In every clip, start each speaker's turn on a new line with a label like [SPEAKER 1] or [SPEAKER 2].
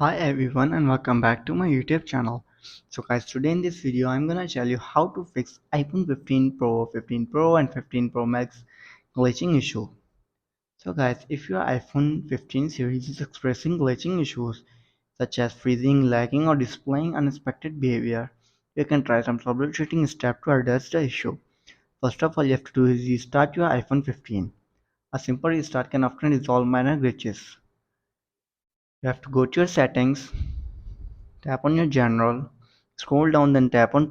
[SPEAKER 1] Hi everyone and welcome back to my YouTube channel. So guys, today in this video I'm gonna tell you how to fix iPhone 15 Pro, 15 Pro and 15 Pro Max glitching issue. So guys, if your iPhone 15 series is expressing glitching issues such as freezing, lagging or displaying unexpected behavior, you can try some troubleshooting steps to address the issue. First of all, you have to do is restart your iPhone 15. A simple restart can often resolve minor glitches. You have to go to your settings. Tap on your general, scroll down, then tap on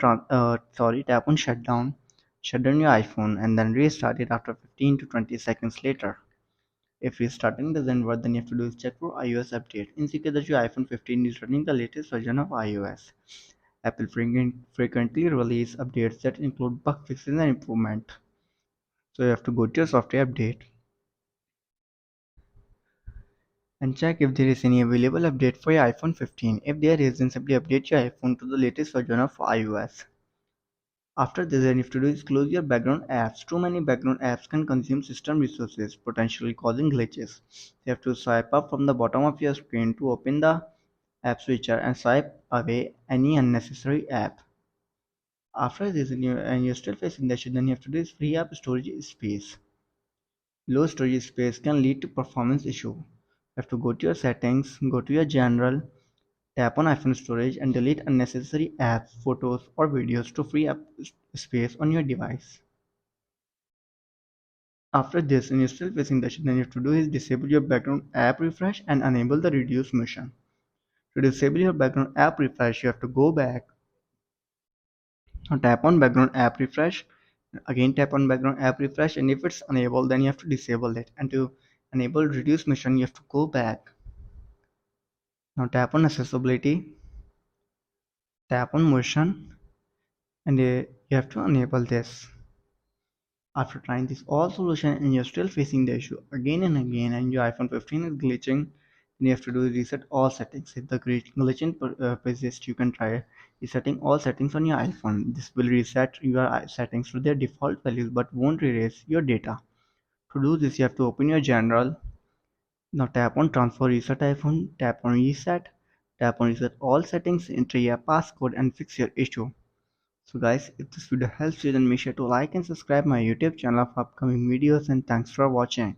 [SPEAKER 1] shutdown. Shut down your iPhone and then restart it after 15 to 20 seconds later. If restarting doesn't work, then you have to do is check for iOS update. Indicate that your iPhone 15 is running the latest version of iOS. Apple frequently release updates that include bug fixes and improvement. So you have to go to your software update and check if there is any available update for your iPhone 15. If there is, then simply update your iPhone to the latest version of iOS. After this, all you have to do is close your background apps. Too many background apps can consume system resources, potentially causing glitches. You have to swipe up from the bottom of your screen to open the app switcher and swipe away any unnecessary app. After this, and you're still facing the issue, then you have to do is free up storage space. Low storage space can lead to performance issue. You have to go to your settings, go to your general, tap on iPhone storage and delete unnecessary apps, photos or videos to free up space on your device. After this, and you're still facing the issue, then you have to do is disable your background app refresh and enable the reduce motion. To disable your background app refresh, you have to go back, tap on background app refresh, again tap on background app refresh, and if it's enabled, then you have to disable it. And to enable reduce motion, you have to go back. Now tap on accessibility, tap on motion, and you have to enable this. After trying this all solution and you're still facing the issue again and again and your iPhone 15 is glitching, then you have to do is reset all settings. If the glitching persists, you can try resetting all settings on your iPhone. This will reset your settings to their default values but won't erase your data. To do this, you have to open your general. Now tap on transfer reset iPhone, tap on reset all settings, enter your passcode and fix your issue. So guys, if this video helps you, then make sure to like and subscribe my YouTube channel for upcoming videos, and thanks for watching.